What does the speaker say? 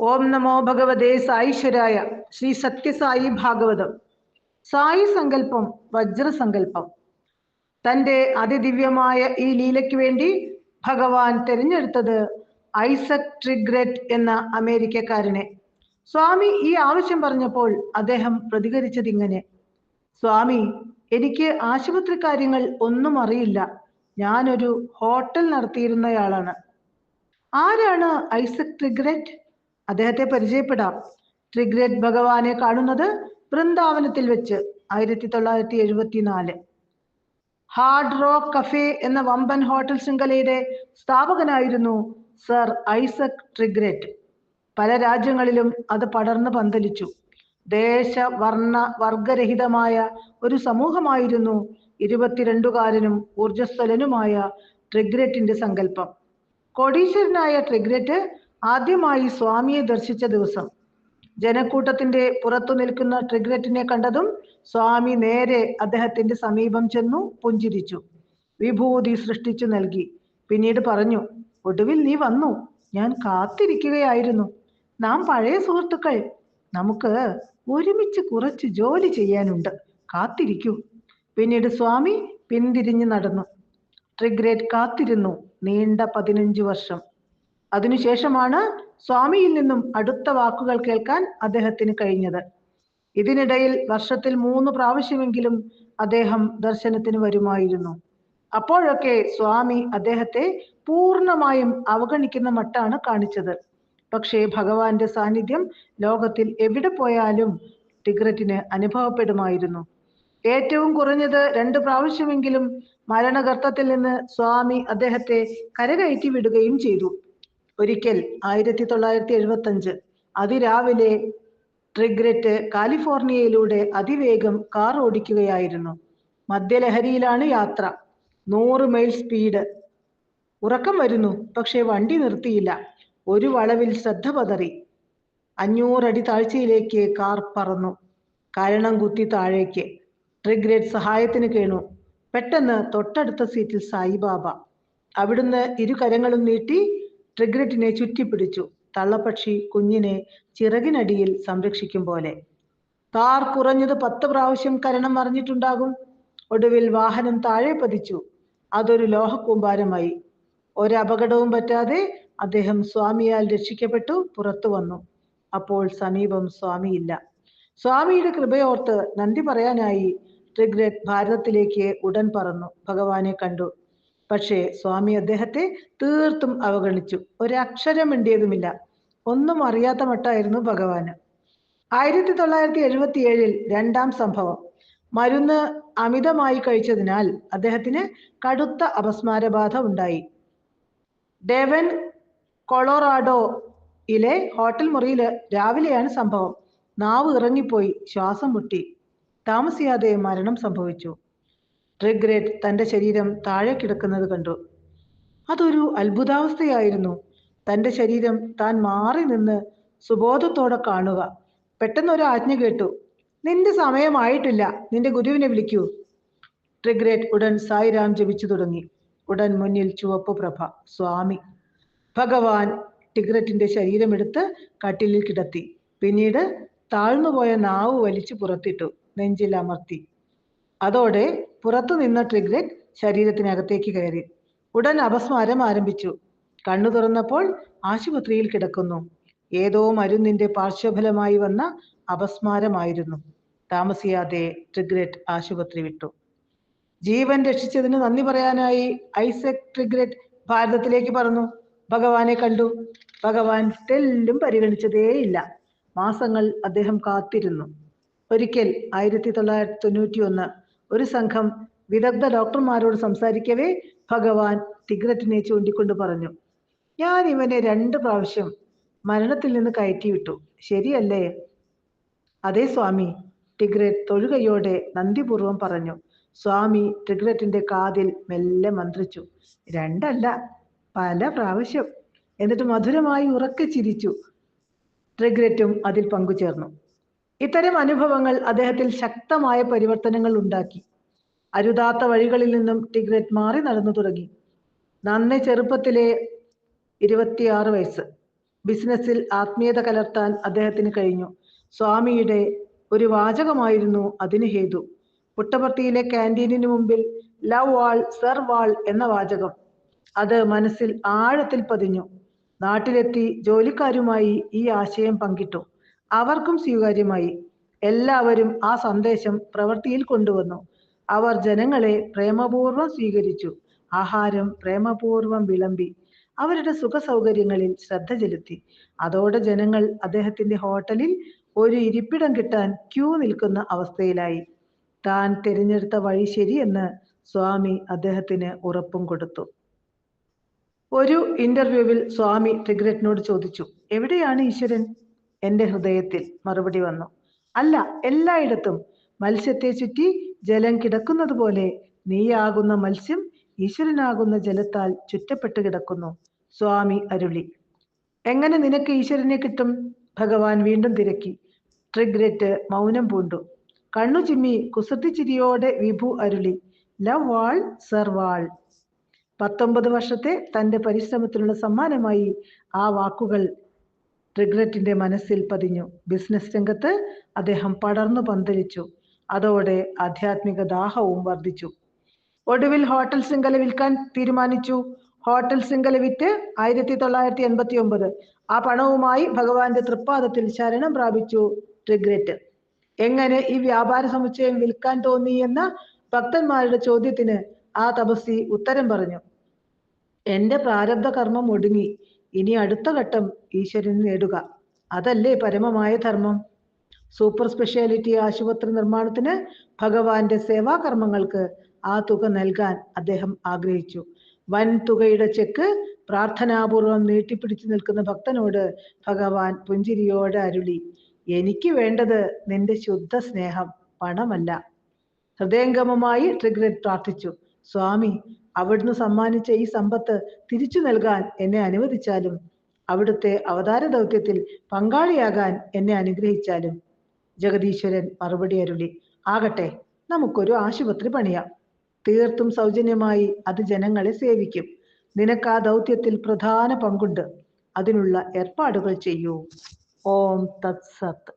ഓം നമോ ഭഗവതേ സായിശ്വരായ. ശ്രീ സത്യസായി ഭാഗവതം. സായി സങ്കല്പം, വജ്രസങ്കല്പം. തൻ്റെ അതിദിവ്യമായ ഈ ലീലയ്ക്ക് വേണ്ടി ഭഗവാൻ തിരഞ്ഞെടുത്തത് ഐസക് ട്രിഗ്രറ്റ് എന്ന അമേരിക്കക്കാരനെ. സ്വാമി ഈ ആവശ്യം പറഞ്ഞപ്പോൾ അദ്ദേഹം പ്രതികരിച്ചതിങ്ങനെ: സ്വാമി, എനിക്ക് ആശുപത്രി കാര്യങ്ങൾ ഒന്നും അറിയില്ല. ഞാനൊരു ഹോട്ടൽ നടത്തിയിരുന്നയാളാണ്. ആരാണ് ഐസക് ട്രിഗ്രറ്റ്? അദ്ദേഹത്തെ പരിചയപ്പെടാം. ട്രിഗ്രറ്റ് ഭഗവാനെ കാണുന്നത് വൃന്ദാവനത്തിൽ വെച്ച് 1974. ഹാർഡ് റോക്ക് കഫേ എന്ന വമ്പൻ ഹോട്ടൽ ശൃംഖലയുടെ സ്ഥാപകനായിരുന്നു സർ ഐസക് ട്രിഗ്രറ്റ്. പല രാജ്യങ്ങളിലും അത് പടർന്നു പന്തലിച്ചു. ദേശ വർണ്ണ വർഗരഹിതമായ ഒരു സമൂഹമായിരുന്നു 22കാരനും ഊർജസ്വലനുമായ ട്രിഗ്രറ്റിന്റെ സങ്കല്പം. കോടീശ്വരനായ ട്രിഗ്രറ്റ് ആദ്യമായി സ്വാമിയെ ദർശിച്ച ദിവസം ജനക്കൂട്ടത്തിന്റെ പുറത്തു നിൽക്കുന്ന ട്രിഗ്രറ്റിനെ കണ്ടതും സ്വാമി നേരെ അദ്ദേഹത്തിന്റെ സമീപം ചെന്നു പുഞ്ചിരിച്ചു. വിഭൂതി സൃഷ്ടിച്ചു നൽകി. പിന്നീട് പറഞ്ഞു: ഒടുവിൽ നീ വന്നു. ഞാൻ കാത്തിരിക്കുകയായിരുന്നു. നാം പഴയ സുഹൃത്തുക്കൾ. നമുക്ക് ഒരുമിച്ച് കുറച്ച് ജോലി ചെയ്യാനുണ്ട്. കാത്തിരിക്കൂ. പിന്നീട് സ്വാമി പിന്തിരിഞ്ഞു നടന്നു. ട്രിഗ്രറ്റ് കാത്തിരുന്നു നീണ്ട 15 വർഷം. അതിനുശേഷമാണ് സ്വാമിയിൽ നിന്നും അടുത്ത വാക്കുകൾ കേൾക്കാൻ അദ്ദേഹത്തിന് കഴിഞ്ഞത്. ഇതിനിടയിൽ വർഷത്തിൽ 3 പ്രാവശ്യമെങ്കിലും അദ്ദേഹം ദർശനത്തിന് വരുമായിരുന്നു. അപ്പോഴൊക്കെ സ്വാമി അദ്ദേഹത്തെ പൂർണ്ണമായും അവഗണിക്കുന്ന മട്ടാണ് കാണിച്ചത്. പക്ഷേ ഭഗവാന്റെ സാന്നിധ്യം ലോകത്തിൽ എവിടെ പോയാലും ട്രിഗ്രറ്റിന് അനുഭവപ്പെടുമായിരുന്നു. ഏറ്റവും കുറഞ്ഞത് 2 പ്രാവശ്യമെങ്കിലും മരണഗർത്തത്തിൽ നിന്ന് സ്വാമി അദ്ദേഹത്തെ കരകയറ്റി വിടുകയും ചെയ്തു. ഒരിക്കൽ 1975 അതിരാവിലെ ട്രിഗ്രറ്റ് കാലിഫോർണിയയിലൂടെ അതിവേഗം കാർ ഓടിക്കുകയായിരുന്നു. മദ്യലഹരിയിലാണ് യാത്ര. 100 മൈൽ സ്പീഡ്. ഉറക്കം വരുന്നു, പക്ഷേ വണ്ടി നിർത്തിയില്ല. ഒരു വളവിൽ ശ്രദ്ധ പതറി. 500 അടി താഴ്ചയിലേക്ക് കാർ പറന്നു. കാരണം കുത്തി താഴേക്ക്. ട്രിഗ്രറ്റ് സഹായത്തിന് കേണു. പെട്ടെന്ന് തൊട്ടടുത്ത സീറ്റിൽ സായിബാബ. അവിടുന്ന് 2 കരങ്ങളും നീട്ടി ട്രിഗ്രറ്റിനെ ചുറ്റിപ്പിടിച്ചു. തള്ളപ്പക്ഷി കുഞ്ഞിനെ ചിറകിനടിയിൽ സംരക്ഷിക്കും പോലെ. കാർ കുറഞ്ഞത് 10 പ്രാവശ്യം കരണം മറിഞ്ഞിട്ടുണ്ടാകും. ഒടുവിൽ വാഹനം താഴെ പതിച്ചു. അതൊരു ലോഹക്കൂമ്പാരമായി. ഒരപകടവും പറ്റാതെ അദ്ദേഹം സ്വാമിയാൽ രക്ഷിക്കപ്പെട്ടു പുറത്തു വന്നു. അപ്പോൾ സമീപം സ്വാമിയില്ല. സ്വാമിയുടെ കൃപയോർത്ത് നന്ദി പറയാനായി ട്രിഗ്രറ്റ് ഭാരതത്തിലേക്ക് ഉടൻ പറന്നു. ഭഗവാനെ കണ്ടു. പക്ഷേ സ്വാമി അദ്ദേഹത്തെ തീർത്തും അവഗണിച്ചു. ഒരക്ഷരം മിണ്ടിയതുമില്ല. ഒന്നും അറിയാത്ത മട്ടായിരുന്നു ഭഗവാന്. 1977 രണ്ടാം സംഭവം. മരുന്ന് അമിതമായി കഴിച്ചതിനാൽ അദ്ദേഹത്തിന് കടുത്ത അപസ്മാരബാധ ഉണ്ടായി. ഡെവൻ, കൊളോറാഡോയിലെ ഹോട്ടൽ മുറിയിൽ രാവിലെയാണ് സംഭവം. നാവ് ഇറങ്ങിപ്പോയി, ശ്വാസം മുട്ടി. താമസിയാതെ മരണം സംഭവിച്ചു. ട്രിഗ്രറ്റ് തൻ്റെ ശരീരം താഴെ കിടക്കുന്നത് കണ്ടു. അതൊരു അത്ഭുതാവസ്ഥയായിരുന്നു. തൻ്റെ ശരീരം താൻ മാറി നിന്ന് സുബോധത്തോടെ കാണുക. പെട്ടെന്ന് ഒരു ആജ്ഞ കേട്ടു: നിന്റെ സമയമായിട്ടില്ല, നിന്റെ ഗുരുവിനെ വിളിക്കൂ. ട്രിഗ്രറ്റ് ഉടൻ സായിരാം ജപിച്ചു തുടങ്ങി. ഉടൻ മുന്നിൽ ചുവപ്പ് പ്രഭ. സ്വാമി. ഭഗവാൻ ട്രിഗ്രറ്റിന്റെ ശരീരമെടുത്ത് കട്ടിലിൽ കിടത്തി. പിന്നീട് താഴ്ന്നുപോയ നാവ് വലിച്ചു പുറത്തിട്ടു, നെഞ്ചിൽ അമർത്തി. അതോടെ പുറത്തു നിന്ന ട്രിഗ്രറ്റ് ശരീരത്തിനകത്തേക്ക് കയറി. ഉടൻ അപസ്മാരം ആരംഭിച്ചു. കണ്ണു തുറന്നപ്പോൾ ആശുപത്രിയിൽ കിടക്കുന്നു. ഏതോ മരുന്നിന്റെ പാർശ്വഫലമായി വന്ന അപസ്മാരമായിരുന്നു. താമസിയാതെ ട്രിഗ്രറ്റ് ആശുപത്രി വിട്ടു. ജീവൻ രക്ഷിച്ചതിന് നന്ദി പറയാനായി ഐസക് ട്രിഗ്രറ്റ് ഭാരതത്തിലേക്ക് പറന്നു. ഭഗവാനെ കണ്ടു. ഭഗവാൻ തെല്ലും പരിഗണിച്ചതേയില്ല. മാസങ്ങൾ അദ്ദേഹം കാത്തിരുന്നു. ഒരിക്കൽ 1991 ഒരു സംഘം വിദഗ്ധ ഡോക്ടർമാരോട് സംസാരിക്കവേ ഭഗവാൻ ട്രിഗ്രറ്റിനെ ചൂണ്ടിക്കൊണ്ട് പറഞ്ഞു: ഞാൻ ഇവനെ 2 പ്രാവശ്യം മരണത്തിൽ നിന്ന് കയറ്റിവിട്ടു. ശരിയല്ലേ? അതെ സ്വാമി, ട്രിഗ്രറ്റ് തൊഴുകയോടെ നന്ദിപൂർവം പറഞ്ഞു. സ്വാമി ട്രിഗ്രറ്റിന്റെ കാതിൽ മെല്ലെ മന്ത്രിച്ചു: 2 അല്ല, പല പ്രാവശ്യം. എന്നിട്ട് മധുരമായി ഉറക്കെ ചിരിച്ചു. ട്രിഗ്രറ്റും അതിൽ പങ്കുചേർന്നു. ഇത്തരം അനുഭവങ്ങൾ അദ്ദേഹത്തിൽ ശക്തമായ പരിവർത്തനങ്ങൾ ഉണ്ടാക്കി. അരുതാത്ത വഴികളിൽ നിന്നും ട്രിഗ്രറ്റ് മാറി നടന്നു തുടങ്ങി. നന്നേ ചെറുപ്പത്തിലെ 26 വയസ്സ് ബിസിനസ്സിൽ ആത്മീയത കലർത്താൻ അദ്ദേഹത്തിന് കഴിഞ്ഞു. സ്വാമിയുടെ ഒരു വാചകമായിരുന്നു അതിന് ഹേതു. പുട്ടപർത്തിയിലെ ക്യാൻറ്റീനിന് മുമ്പിൽ ലവ് വാൾ സെർവ് വാൾ എന്ന വാചകം. അത് മനസ്സിൽ ആഴത്തിൽ പതിഞ്ഞു. നാട്ടിലെത്തി ജോലിക്കാരുമായി ഈ ആശയം പങ്കിട്ടു. അവർക്കും സ്വീകാര്യമായി. എല്ലാവരും ആ സന്ദേശം പ്രവൃത്തിയിൽ കൊണ്ടുവന്നു. അവർ ജനങ്ങളെ പ്രേമപൂർവ്വം സ്വീകരിച്ചു. ആഹാരം പ്രേമപൂർവ്വം വിളമ്പി. അവരുടെ സുഖ സൗകര്യങ്ങളിൽ ശ്രദ്ധ ചെലുത്തി. അതോടെ ജനങ്ങൾ അദ്ദേഹത്തിന്റെ ഹോട്ടലിൽ ഒരു ഇരിപ്പിടം കിട്ടാൻ ക്യൂ നിൽക്കുന്ന അവസ്ഥയിലായി. താൻ തിരഞ്ഞെടുത്ത വഴി ശരിയെന്ന് സ്വാമി അദ്ദേഹത്തിന് ഉറപ്പും കൊടുത്തു. ഒരു ഇന്റർവ്യൂവിൽ സ്വാമി ട്രിഗ്രറ്റിനോട് ചോദിച്ചു, എവിടെയാണ് ഈശ്വരൻ? എന്റെ ഹൃദയത്തിൽ, മറുപടി വന്നു. അല്ല, എല്ലായിടത്തും. മത്സ്യത്തെ ചുറ്റി ജലം കിടക്കുന്നത് പോലെ നീയാകുന്ന മത്സ്യം ഈശ്വരനാകുന്ന ജലത്താൽ ചുറ്റപ്പെട്ട് കിടക്കുന്നു, സ്വാമി അരുളി. എങ്ങനെ നിനക്ക് ഈശ്വരനെ കിട്ടും? ഭഗവാൻ വീണ്ടും തിരക്കി. ട്രിഗ്രറ്റ് മൗനം പൂണ്ടു. കണ്ണു ചിമ്മി കുസൃതിച്ചിരിയോടെ വിഭു അരുളി, ലവ് വാൾ സെർവ് വാൾ. 19 വർഷത്തെ തന്റെ പരിശ്രമത്തിനുള്ള സമ്മാനമായി ആ വാക്കുകൾ ട്രിഗ്രറ്റിന്റെ മനസ്സിൽ പതിഞ്ഞു. ബിസിനസ് രംഗത്ത് അദ്ദേഹം പടർന്നു പന്തലിച്ചു. അതോടെ ആധ്യാത്മിക ദാഹവും വർദ്ധിച്ചു. ഒടുവിൽ ഹോട്ടൽ ശൃംഖല വിൽക്കാൻ തീരുമാനിച്ചു. ഹോട്ടൽ ശൃംഖല വിറ്റ് 1989 ആ പണവുമായി ഭഗവാന്റെ തൃപ്പാദത്തിൽ ശരണം പ്രാപിച്ചു ട്രിഗ്രറ്റ്. എങ്ങനെ ഈ വ്യാപാര സമുച്ചയം വിൽക്കാൻ തോന്നി എന്ന ഭക്തന്മാരുടെ ചോദ്യത്തിന് ആ തപസ്വി ഉത്തരം പറഞ്ഞു, എന്റെ പ്രാരബ്ധ കർമ്മം ഒടുങ്ങി. ഇനി അടുത്ത ഘട്ടം ഈശ്വരന് നേടുക. അതല്ലേ പരമമായ ധർമ്മം. സൂപ്പർ സ്പെഷ്യാലിറ്റി ആശുപത്രി നിർമ്മാണത്തിന് ഭഗവാന്റെ സേവാകർമ്മങ്ങൾക്ക് ആ തുക നൽകാൻ അദ്ദേഹം ആഗ്രഹിച്ചു. വൻ തുകയുടെ ചെക്ക് പ്രാർത്ഥനാപൂർവം നീട്ടിപ്പിടിച്ചു നിൽക്കുന്ന ഭക്തനോട് ഭഗവാൻ പുഞ്ചിരിയോടെ അരുളി, എനിക്ക് വേണ്ടത് നിന്റെ ശുദ്ധ സ്നേഹം, പണമല്ല. ഹൃദയംഗമമായി ട്രിഗ്രറ്റ് പ്രാർത്ഥിച്ചു, സ്വാമി, അവിടുന്ന് സമ്മാനിച്ച ഈ സമ്പത്ത് തിരിച്ചു നൽകാൻ എന്നെ അനുവദിച്ചാലും, അവിടുത്തെ അവതാര ദൗത്യത്തിൽ പങ്കാളിയാകാൻ എന്നെ അനുഗ്രഹിച്ചാലും. ജഗദീശ്വരൻ മറുപടി അരുളി, ആകട്ടെ, നമുക്കൊരു ആശുപത്രി പണിയാം. തീർത്തും സൗജന്യമായി അത് ജനങ്ങളെ സേവിക്കും. നിനക്ക് ആ ദൗത്യത്തിൽ പ്രധാന പങ്കുണ്ട്. അതിനുള്ള ഏർപ്പാടുകൾ ചെയ്യൂ. ഓം തത്സത്ത്.